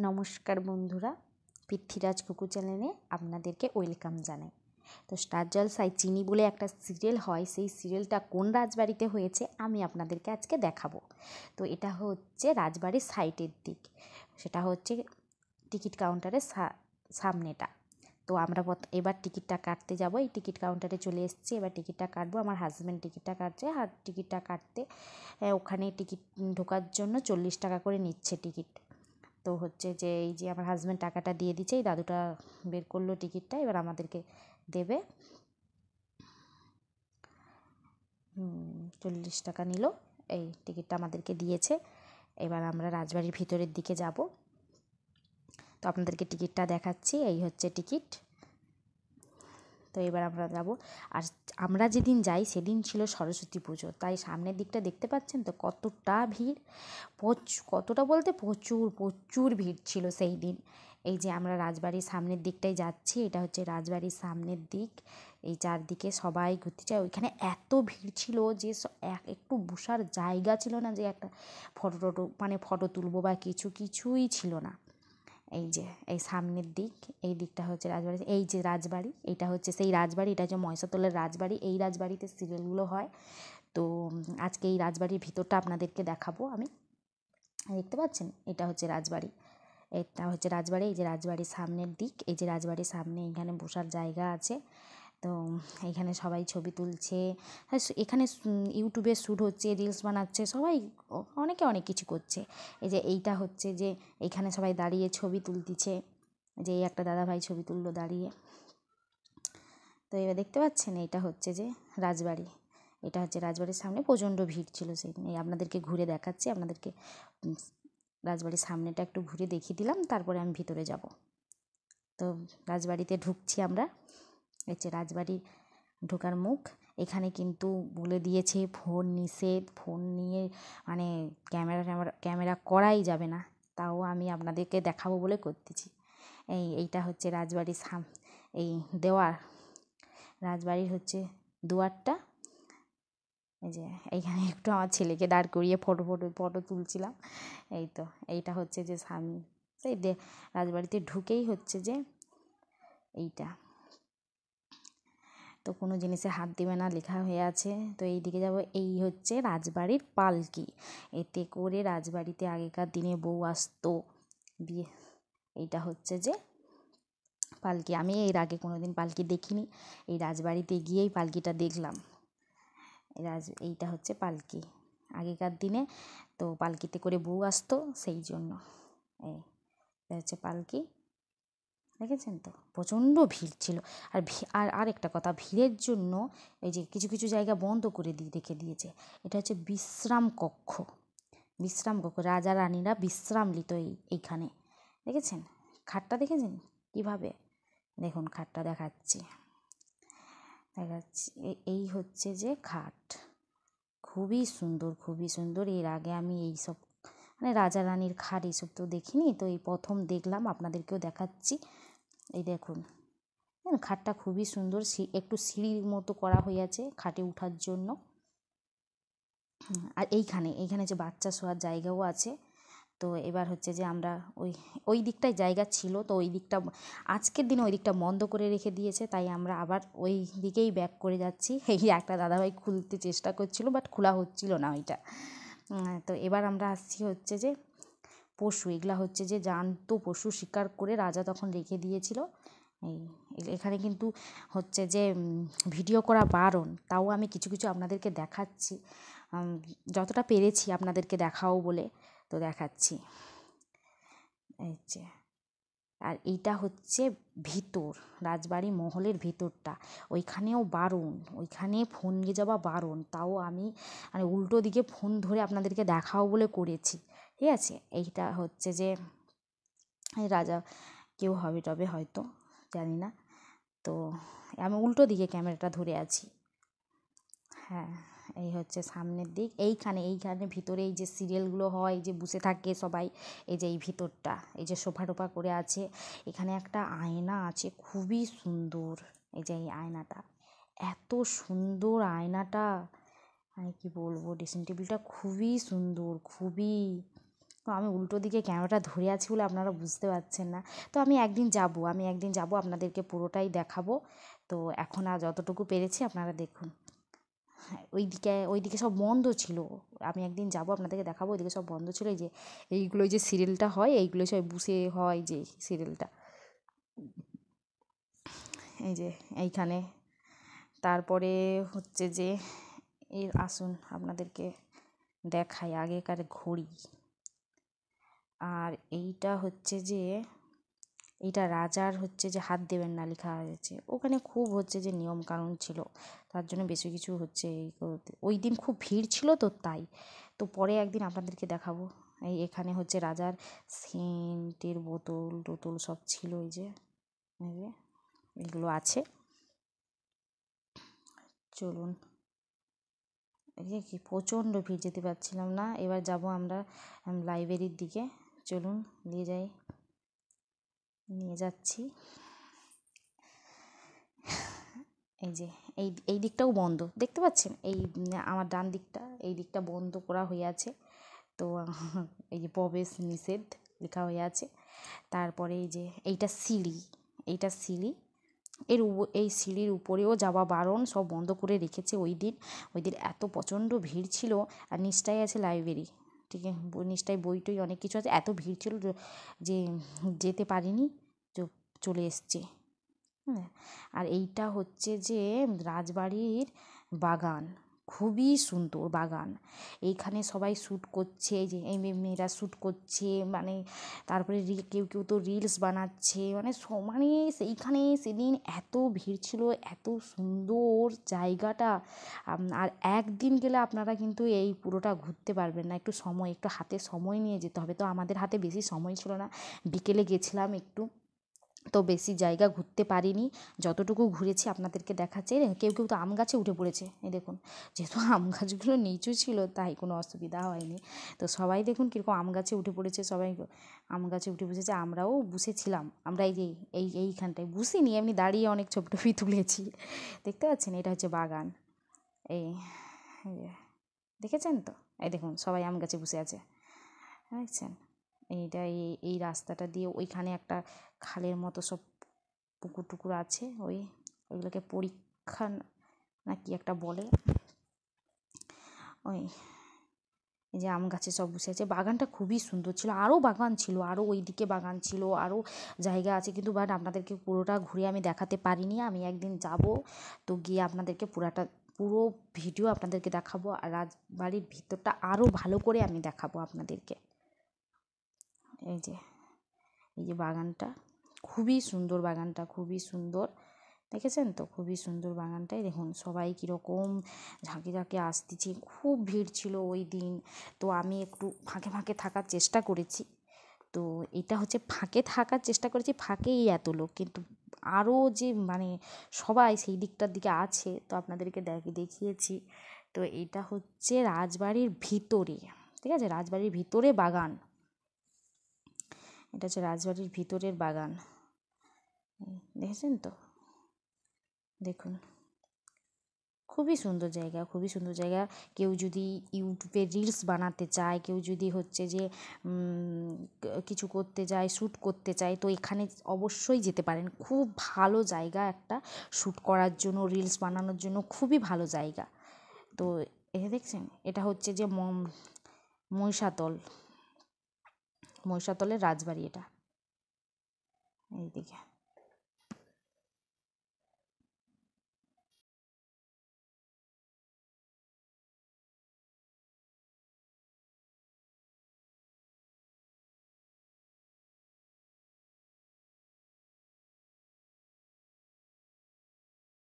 নমস্কার বন্ধুরা, পৃথ্বীরাজ কুকু চ্যানেলে আপনাদেরকে ওয়েলকাম জানাই। তো স্টার জলসায় চিনি বলে একটা সিরিয়াল হয়, সেই সিরিয়ালটা কোন রাজবাড়িতে হয়েছে আমি আপনাদেরকে আজকে দেখাবো। তো এটা হচ্ছে রাজবাড়ির সাইডের দিক, সেটা হচ্ছে টিকিট কাউন্টারের সামনেটা। তো আমরা এবার টিকিটটা কাটতে যাব। এই টিকিট কাউন্টারে চলে এসেছি, এবার টিকিটটা কাটবো। আমার হাজব্যান্ড টিকিটটা কাটছে, আর টিকিটটা কাটতে ওখানে টিকিট ঢোকার জন্য 40 টাকা করে নিচ্ছে টিকিট। তো হচ্ছে যে এই যে আমার হাজব্যান্ড টাকাটা দিয়ে দিচ্ছে, এই দাদুটা বের করলো টিকিটটা, এবার আমাদেরকে দেবে। 40 টাকা নিল, এই টিকিটটা আমাদেরকে দিয়েছে। এবার আমরা রাজবাড়ির ভিতরের দিকে যাব। তো আপনাদেরকে টিকিটটা দেখাচ্ছি, এই হচ্ছে টিকিট। তো এবার আমরা যাব। আর আমরা যেদিন যাই সেদিন ছিল সরস্বতী পুজো, তাই সামনের দিকটা দেখতে পাচ্ছেন তো কতটা ভিড়। কতটা বলতে প্রচুর প্রচুর ভিড় ছিল সেই দিন। এই যে আমরা রাজবাড়ির সামনের দিকটাই যাচ্ছি, এটা হচ্ছে রাজবাড়ির সামনের দিক। এই চারদিকে সবাই ঘুরতে চায়, ওইখানে এত ভিড় ছিল যে একটু বসার জায়গা ছিল না, যে একটা ফটো তুলবো বা কিছুই ছিল না। এই যে এই সামনের দিক, এই দিকটা হচ্ছে রাজবাড়ি। এই যে রাজবাড়ি, এটা হচ্ছে সেই রাজবাড়ি, এটা হচ্ছে মহিষাতলের রাজবাড়ি। এই রাজবাড়িতে সিরিয়ালগুলো হয়। তো আজকে এই রাজবাড়ির ভিতরটা আপনাদেরকে দেখাবো আমি। দেখতে পাচ্ছেন, এটা হচ্ছে রাজবাড়ি, এটা হচ্ছে রাজবাড়ি। এই যে রাজবাড়ির সামনের দিক, এই যে রাজবাড়ির সামনে এখানে বসার জায়গা আছে। তো এইখানে সবাই ছবি তুলছে, এখানে ইউটিউবে শ্যুট হচ্ছে, রিলস বানাচ্ছে সবাই, অনেকে অনেক কিছু করছে। এই যে এইটা হচ্ছে যে এইখানে সবাই দাঁড়িয়ে ছবি তুলতেছে, যে এই একটা দাদাভাই ছবি তুললো দাঁড়িয়ে। তো এবার দেখতে পাচ্ছেন, এইটা হচ্ছে যে রাজবাড়ি, এটা হচ্ছে রাজবাড়ির সামনে প্রচণ্ড ভিড় ছিল সেদিন। এই আপনাদেরকে ঘুরে দেখাচ্ছি, আপনাদেরকে রাজবাড়ির সামনেটা একটু ঘুরে দেখিয়ে দিলাম, তারপরে আমি ভিতরে যাব। তো রাজবাড়িতে ঢুকছি আমরা। এই যে রাজবাড়ির ঢোকার মুখ, এখানে কিন্তু বলে দিয়েছে ফোন নিষেধ, ফোন নিয়ে মানে ক্যামেরা করাই যাবে না। তাও আমি আপনাদেরকে দেখাবো বলে করতেছি। এইটা হচ্ছে রাজবাড়ির এই দেওয়ার, রাজবাড়ির হচ্ছে দুয়ারটা। এই যে এইখানে একটু আমার ছেলেকে দাঁড় করিয়ে ফটো তুলছিলাম। এই তো এইটা হচ্ছে যে সামনে সেই রাজবাড়িতে ঢুকেই হচ্ছে যে এইটা, তো কোনো জিনিসে হাত দেবে না লেখা হয়ে আছে। তো এই দিকে যাব, এই হচ্ছে রাজবাড়ির পালকি। এতে করে রাজবাড়িতে আগেকার দিনে বউ আসতো বিয়ে। এইটা হচ্ছে যে পালকি। আমি এর আগে কোনো দিন পালকি দেখিনি, এই রাজবাড়িতে গিয়েই পালকিটা দেখলাম। এইটা হচ্ছে পালকি, আগেকার দিনে তো পালকিতে করে বউ আসতো সেই জন্য। এই হচ্ছে পালকি, দেখেছেন তো প্রচণ্ড ভিড় ছিল। আর একটা কথা, ভিড়ের জন্য এই যে কিছু জায়গা বন্ধ করে রেখে দিয়েছে। এটা হচ্ছে বিশ্রাম কক্ষ, রাজা রানীরা বিশ্রাম নিত এইখানে। দেখেছেন খাটটা, দেখেছেন কীভাবে, দেখুন খাটটা দেখাচ্ছি। এই হচ্ছে যে খাট, খুবই সুন্দর। এর আগে আমি এইসব মানে রাজা রানীর খাট এইসব তো দেখিনি, তো এই প্রথম দেখলাম, আপনাদেরকেও দেখাচ্ছি। এই দেখুন খাটটা খুবই সুন্দর, একটু সিঁড়ির মতো করা হয়েছে খাটে ওঠার জন্য। আর এইখানে যে বাচ্চা শোয়ার জায়গাও আছে। তো এবার হচ্ছে যে আমরা ওই দিকটায় জায়গা ছিল, তো ওই দিকটা আজকের দিনে ওই দিকটা বন্ধ করে রেখে দিয়েছে, তাই আমরা আবার ওই দিকেই ব্যাক করে যাচ্ছি। এই একটা দাদাভাই খুলতে চেষ্টা করছিল, বাট খোলা হচ্ছিল না ওইটা। তো এবার আমরা আসছি হচ্ছে যে পশু, এগুলা হচ্ছে যে জ্যান্ত পশু শিকার করে রাজা তখন রেখে দিয়েছিল। এখানে কিন্তু হচ্ছে যে ভিডিও করা বারণ, তাও আমি কিছু আপনাদেরকে দেখাচ্ছি, যতটা পেরেছি আপনাদেরকে দেখাও বলে তো দেখাচ্ছি। এই যে, আর এইটা হচ্ছে ভিতর, রাজবাড়ি মহলের ভিতরটা, ওইখানেও বারণ, ওইখানে ফোন নিয়ে যাওয়া বারণ, তাও আমি মানে উল্টো দিকে ফোন ধরে আপনাদেরকে দেখাও বলে করেছি। ঠিক আছে, এইটা হচ্ছে যে রাজা কেউ হবে টবে হয়তো, জানি না। তো আমি উল্টো দিকে ক্যামেরাটা ধরে আছি। হ্যাঁ, এই হচ্ছে সামনের দিক। এইখানে ভিতরে এই যে সিরিয়ালগুলো হয়, যে বসে থাকে সবাই, এই যে এই ভিতরটা, এই যে সোফা টোফা করে আছে, এখানে একটা আয়না আছে খুবই সুন্দর। এই যে এই আয়নাটা, এত সুন্দর আয়নাটা, আমি কি বলবো, ড্রেসিং টেবিলটা খুবই সুন্দর, খুবই তো আমি উল্টো দিকে ক্যামেরাটা ধরে আছি বলে আপনারা বুঝতে পারছেন না। তো আমি একদিন যাব আপনাদেরকে পুরোটাই দেখাবো। তো এখন আর যতটুকু পেরেছি আপনারা দেখুন। হ্যাঁ, ওইদিকে সব বন্ধ ছিল। আমি একদিন যাব আপনাদেরকে দেখাবো, ওইদিকে সব বন্ধ ছিল। এই যে এইগুলো যে সিরিয়ালটা হয়, এইগুলো সব বুসে হয় যে সিরিয়ালটা, এই যে এইখানে। তারপরে হচ্ছে যে এই আসুন আপনাদেরকে দেখাই আগেকার ঘড়ি। আর এইটা হচ্ছে যে এইটা রাজার হচ্ছে যে হাত দেবেন না লেখা হয়েছে। ওখানে খুব হচ্ছে যে নিয়ম কানুন ছিল, তার জন্য বেশি কিছু হচ্ছে ওই দিন খুব ভিড় ছিল তো তাই। তো পরে একদিন আপনাদেরকে দেখাবো। এখানে হচ্ছে রাজার সেন্টের বোতল টোতল সব ছিল। এই যে এইগুলো আছে। চলুন, এই যে কি প্রচণ্ড ভিড়, যেতে পারছিলাম না। এবার যাব আমরা লাইব্রেরির দিকে। চলুন নিয়ে যাচ্ছি। এই যে এই দিকটাও বন্ধ, দেখতে পাচ্ছেন? আমার ডান দিকটা, এই দিকটা বন্ধ করা হয়ে আছে। তো এই যে প্রবেশ নিষেধ লেখা হয়ে আছে। তারপরে এই যে এইটা সিঁড়ি, এই সিঁড়ির উপরেও যাওয়া বারণ, সব বন্ধ করে রেখেছে ওই দিন। এত প্রচণ্ড ভিড় ছিল। আর নিচটায় আছে লাইব্রেরি, ঠিক আছে? নিচটায় বই টই অনেক কিছু আছে। এত ভিড় ছিল যে যেতে পারিনি, চলে এসছে। হ্যাঁ, আর এইটা হচ্ছে যে রাজবাড়ির বাগান, খুবই সুন্দর বাগান। এইখানে সবাই শ্যুট করছে, এই যে এই মেয়েরা শ্যুট করছে, মানে তারপরে কেউ কেউ তো রিলস বানাচ্ছে, মানে সেইখানে সেদিন এত ভিড় ছিল, এত সুন্দর জায়গাটা। আর একদিন গেলে আপনারা কিন্তু এই পুরোটা ঘুরতে পারবেন না। একটু হাতে সময় নিয়ে যেতে হবে। তো আমাদের হাতে বেশি সময় ছিল না, বিকেলে গেছিলাম একটু, তো বেশি জায়গা ঘুরতে পারিনি। যতটুকু ঘুরেছি আপনাদেরকে দেখাচ্ছি। কেউ কেউ তো আম গাছে উঠে পড়েছে, এই দেখুন। যেহেতু আম গাছগুলো নিচু ছিল তাই কোনো অসুবিধা হয়নি। তো সবাই দেখুন কীরকম আম গাছে উঠে পড়েছে, সবাই আম গাছে উঠে বসেছে। আমরাও বসেছিলাম। আমরা এইখানটায় বসিনি, এমনি দাঁড়িয়ে অনেক ছবি তুলেছি। দেখতে পাচ্ছেন? এটা হচ্ছে বাগান। এই দেখেছেন তো? এই দেখুন সবাই আম গাছে বসে আছে, দেখছেন? এই রাস্তাটা দিয়ে ওইখানে একটা খালের মতো সব পুকুর টুকুর আছে, ওইগুলোকে পরীক্ষা না কি একটা বলে। এই যে আম গাছে সব বসে আছে। বাগানটা খুবই সুন্দর ছিল। আরও বাগান ছিল, আরও ওইদিকে বাগান ছিল, আরও জায়গা আছে, কিন্তু বাট আপনাদেরকে পুরোটা ঘুরে আমি দেখাতে পারিনি। আমি একদিন যাব, তো গিয়ে আপনাদেরকে পুরো ভিডিও আপনাদেরকে দেখাবো। আর রাজবাড়ির ভিতরটা আরও ভালো করে আমি দেখাবো আপনাদেরকে। এই যে বাগানটা খুবই সুন্দর, বাগানটা খুবই সুন্দর, দেখেছেন তো? খুবই সুন্দর বাগানটাই। দেখুন সবাই কীরকম ঝাঁকে ঝাঁকে আসতেছে, খুব ভিড় ছিল ওই দিন। তো আমি একটু ফাঁকে ফাঁকে থাকার চেষ্টা করেছি। তো এটা হচ্ছে ফাঁকে থাকার চেষ্টা করেছি, ফাঁকেই এত লোক, কিন্তু আরও যে মানে সবাই সেই দিকটার দিকে আছে, তো আপনাদেরকে দেখিয়েছি। তো এটা হচ্ছে রাজবাড়ির ভিতরে, ঠিক আছে? রাজবাড়ির ভিতরে বাগান, এটা হচ্ছে রাজবাড়ির ভিতরের বাগান। দেখেছেন তো? দেখুন খুবই সুন্দর জায়গা, খুবই সুন্দর জায়গা। কেউ যদি ইউটিউবে রিলস বানাতে চায়, কেউ যদি হচ্ছে যে কিছু করতে যায়, শ্যুট করতে চায়, তো এখানে অবশ্যই যেতে পারেন। খুব ভালো জায়গা একটা শ্যুট করার জন্য, রিলস বানানোর জন্য খুবই ভালো জায়গা। তো এটা দেখছেন? এটা হচ্ছে যে মহিষাতলের রাজবাড়ি এটা, এইদিকে।